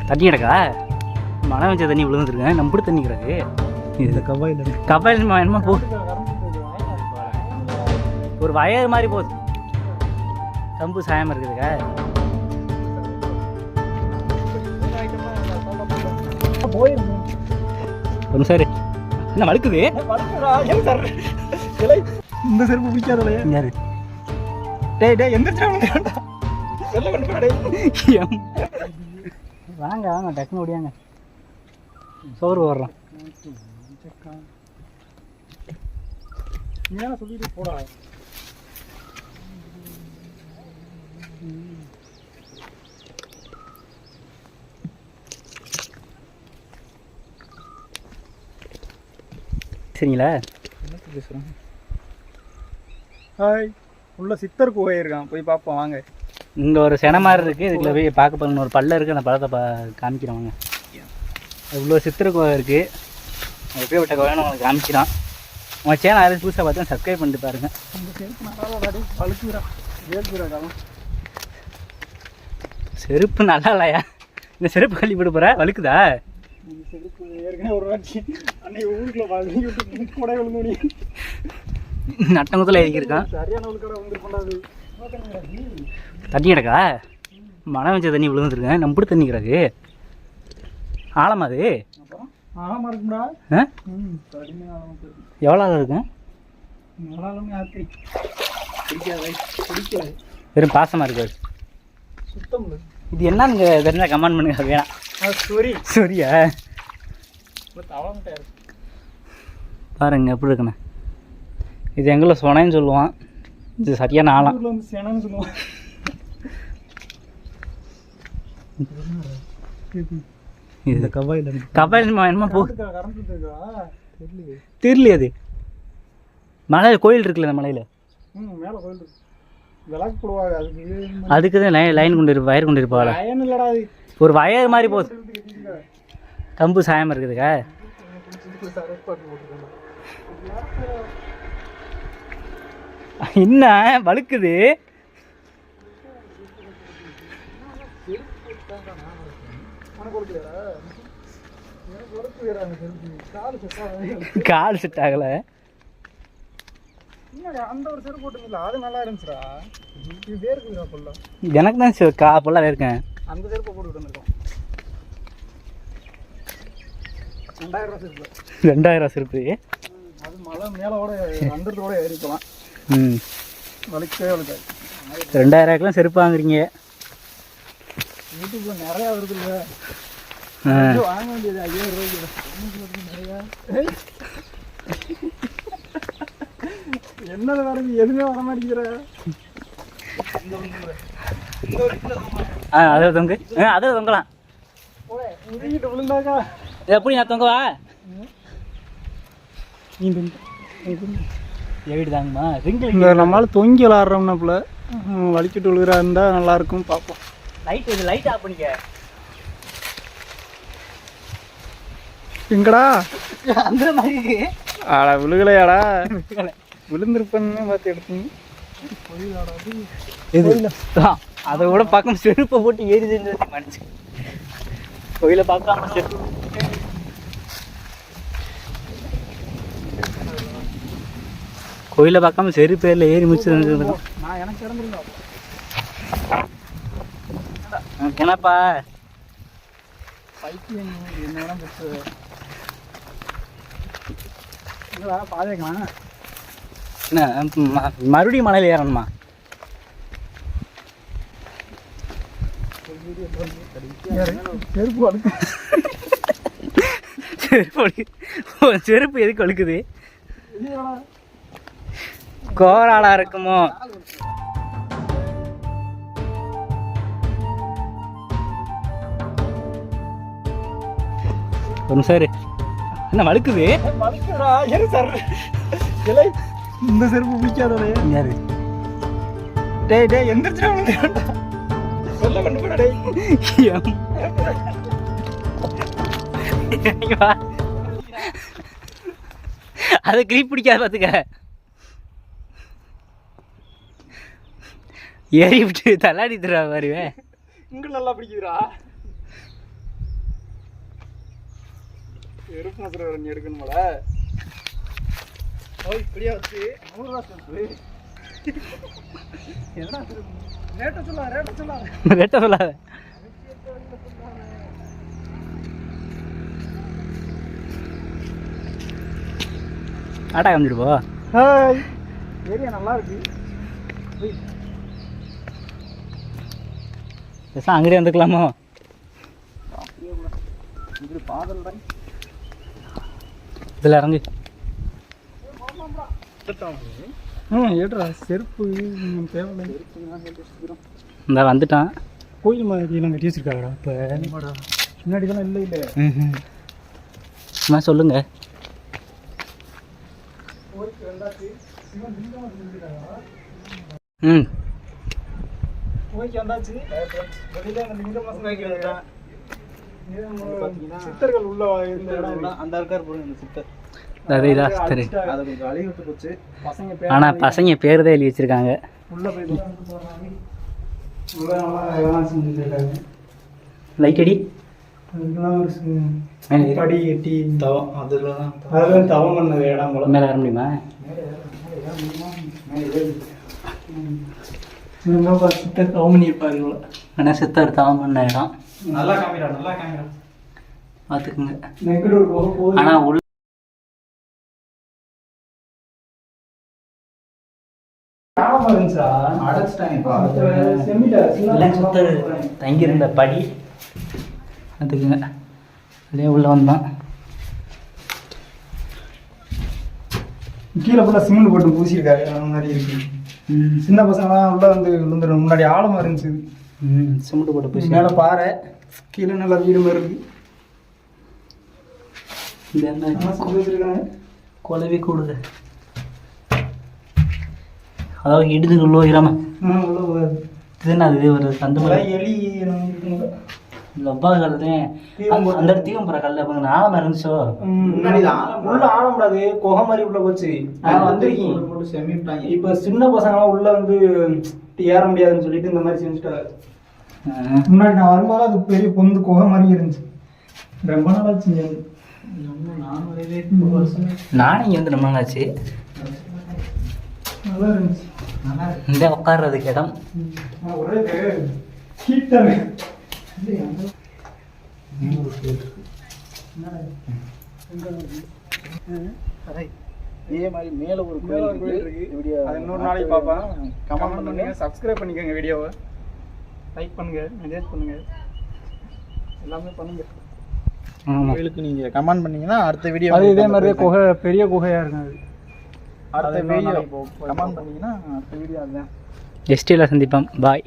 தண்ணி கிடக்கா? மழை வச்ச தண்ணி விழுந்துருக்கேன். நம்புடு தண்ணி கிடக்கு. இது கபாயில் என்னமா போ, ஒரு வயர் மாதிரி போகுது. கம்பு சாயம் இருக்குதுக்கா. ஒன்று சார் என்ன வழுக்குது? இந்த செருப்பு பிடிக்காதலையா? யாரு? வாங்க வாங்க டக்குன்னு ஓடியாங்க. சோறு போடுறோம். சொல்லிட்டு போடா. சரிங்களா? என்ன பேசுகிறேன்? ஹாய், உள்ள சித்தர் குகை இருக்கான், போய் பார்ப்போம் வாங்க. இங்கே ஒரு சென மாதிரி இருக்குது. இதுக்குள்ள போய் பார்க்க போகணும். ஒரு பல்ல இருக்குது, அந்த பழத்தை காமிக்கிறோம் வாங்க. அது உள்ள சித்திர குகை இருக்குது. அது போய் விட்ட குகைன்னு உங்களுக்கு காமிக்கிறோம். உங்கள் சேனல் யாரும் புதுசாக பார்த்தா சப்ஸ்கிரைப் பண்ணிட்டு பாருங்கள். செருப்பு நல்லா இல்லையா? இந்த செருப்பு கழி போட்டு போகிற வழுக்குதா? செருப்பு ஏற்கனவே ஒரு வாட்டி அன்னைக்கு ஊருக்குள்ள கூட விழுந்து நட்டங்குத்தில் எழுதியிருக்கான். சரியான கடை வந்து தண்ணி கிடக்கா? மழை வச்ச தண்ணி விழுந்துருக்கேன். நம்புடு தண்ணி கிடக்கு. ஆழமா அது? ஆழமா இருக்கும்டா. எவ்வளோ ஆழம் இருக்கும்? வெறும் பாசமாக இருக்காது. சுத்தம் இது என்னன்னு தெரிஞ்சா கமெண்ட் பண்ணுங்க. வேணாம். சரியா பாருங்க எப்படி இருக்குண்ணே. இது எங்களை சொனைன்னு சொல்லுவான். இது சரியான ஆழம். இந்த கபாயில் என்னமா போ, தெரியலையே. அது மலையில் கோயில் இருக்குல்ல, அந்த மலையில் மேலே கோயில் இருக்கு. விளக்கு போடுவாங்க. அதுக்கு தான் லைன் கொண்டு இருப்பா, வயர் கொண்டு இருப்பாள். ஒரு வயர் மாதிரி போகுது. கம்பு சாயம் இருக்குதுக்கா. என்ன வழுக்குது? கால் செட் ஆகல. அந்த ஒரு செருப்பு போட்டுருந்தா அது நல்லா இருந்துச்சுடா. இது வேர்க்குதுடா பொல்ல. எனக்கு தான் பொல்லாவே இருக்கேன். அந்த செருப்பை போட்டுக்கிட்டு வந்திருக்கோம். 2000 செருப்பு. 2000 செருப்பு. அது மலை மேலோட அண்டத்தோட ஏறிக்கலாம். வலிக்கவே வலிக்காது. 2000 செருப்பு வாங்குறீங்க. யூடியூப்ல நிறையா வருது இல்லை? வாங்க வேண்டியது 5000 ரூபாய்க்கு நிறையா. என்னது வரது? எதுவுமே வர மாட்டேங்கிற. அதில் தொங்கு. அதில் தொங்கலாம். உருகிட்டு விழுந்தாக்கா எப்படி நான் தொங்கவா? எவிடு தாங்கம்மா. இங்கே நம்மளால் தொங்கி விளாட்றோம்னாப்புல வலிக்கிட்டு விழுகிறா இருந்தால் நல்லாயிருக்கும். பார்ப்போம். லைட் இது லைட் ஆஃப் பண்ணிக்க. எங்கடா அந்த மாதிரி ஆடா விழுகலையாடா? விழுந்திருப்பேன்னு பார்த்து எடுத்தீங்க. அதை கூட பார்க்காம செருப்பை போட்டு ஏறிதுன்னு மனுச்சு. கோயிலை பார்க்காம செருப்பு கோயிலை பார்க்காம செருப்பு பேரில் ஏறி முடிச்சு. நான் எனக்கு இறந்துருந்தோம். என்னப்பா பைத்தியம் என்ன வேணால் பெற்று என்னடா பாதைக்கலாம். என்ன மறுபடியும் மலையில் ஏறணுமா? செருப்பு வழுக்கு. செருப்பு எதுக்கு வழுக்குது? கோராளா இருக்குமோ? சார் என்ன வழுக்குது? இந்த செருப்பு பிடிக்காதே. யாரு? எந்திரிச்சா அதை கிரீப் பிடிக்காது பார்த்துக்க. ஏறி விட்டு தள்ளாடி தருவா வருவேன். இங்கே நல்லா பிடிக்குதுடா. எருப்பு மசுரம் எடுக்கணுமாடா? ஓய் இப்படியா வச்சு 100 ரூபா சொல்லு. என்னடா ரேட்டை சொல்லாத. ரேட்டை சொல்லாத. ஆட்டா காமிச்சிட்டு போ. ஹாய், ஏரியா நல்லா இருக்கு. பேசாம அங்கேயே வந்துக்கலாமோ? இது பாதல் தான். இதில் இறங்கு. ஏட்ரா செருப்பு தேவையில்லை. இந்த வந்துட்டான். கோயில் மாதிரிலாம் கட்டி வச்சிருக்காங்கடா. இப்போ முன்னாடி தானே இல்லை இல்லை. சும்மா சொல்லுங்க. ம் கோயிலுக்கு வந்தாச்சு. சித்தர்கள் உள்ள இருந்த இடம் அந்த இருக்கார் போடுங்க. இந்த சித்தர் அதேதான் சித்தர். அதை கொஞ்சம் அழகி விட்டு போச்சு. பசங்க ஆனால் பசங்க பேர் தான் எழுதி வச்சிருக்காங்க. உள்ள போய் லைட் அடி. படி எட்டி தவம் அதெல்லாம் தவம் பண்ண இடம் போல. மேலே வர முடியுமா? சித்தர் தவம் பண்ணியிருப்பாரு போல. ஆனால் சித்தர் தவம் பண்ண இடம். நல்லா காமிடா, நல்லா காமிடா. பார்த்துக்குங்க. நெக்கடூர் போக போகுது. ஆனால் உள்ள சித்தர் தங்கியிருந்த படி அதுக்குங்க. அதே உள்ள வந்தான். கீழே ஃபுல்லாக சிமெண்ட் போட்டு பூசியிருக்காரு. அந்த மாதிரி இருக்கு. சின்ன பசங்களாம் உள்ள வந்து விழுந்துடும். முன்னாடி ஆழமாக இருந்துச்சு. சிமெண்ட் போட்டு பூசி மேலே பாறை, கீழே நல்லா வீடு மாதிரி இருக்கு. இது என்ன வச்சிருக்காங்க. குலவி கூடுது. அதாவது இடுதுக்குள்ளோ இராம உள்ள போகாது. இது என்ன அது ஒரு சந்து மாதிரி எலி இருக்குங்க. லவ்வா கல்லுதேன். அந்த இடத்தையும் போகிற கல்ல கொஞ்சம் ஆழமாக இருந்துச்சோ. உள்ள ஆழக்கூடாது. குகை மாதிரி உள்ள போச்சு. வந்திருக்கீங்க. இப்போ சின்ன பசங்களாம் உள்ள வந்து ஏற முடியாதுன்னு சொல்லிட்டு இந்த மாதிரி செஞ்சுட்டாரு. முன்னாடி நான் வரும்போது அது பெரிய பொந்து குகை மாதிரி இருந்துச்சு. ரொம்ப நாள் ஆச்சு. நானும் இங்கே வந்து ரொம்ப நாள் ஆச்சு. நல்லா இருந்துச்சு. இந்த உட்கார்றதுக்கு இடம் ஒரே ஹீட்டாக இதே மாதிரி மேலே ஒரு கோயில் இருக்கு. அது இன்னொரு நாளைக்கு பார்ப்பேன். கமெண்ட் பண்ணுங்க, சப்ஸ்கிரைப் பண்ணிக்கோங்க, வீடியோவை லைக் பண்ணுங்க, மெசேஜ் பண்ணுங்க, எல்லாமே பண்ணுங்க. கோயிலுக்கு நீங்கள் கமெண்ட் பண்ணீங்கன்னா அடுத்த வீடியோ அது இதே மாதிரியே குகை, பெரிய குகையாக இருக்கும். அது அடுத்த வீடியோ கமெண்ட் பண்ணீங்கன்னா அடுத்த வீடியோ அதுதான். எஸ்டியில் சந்திப்போம். பாய்.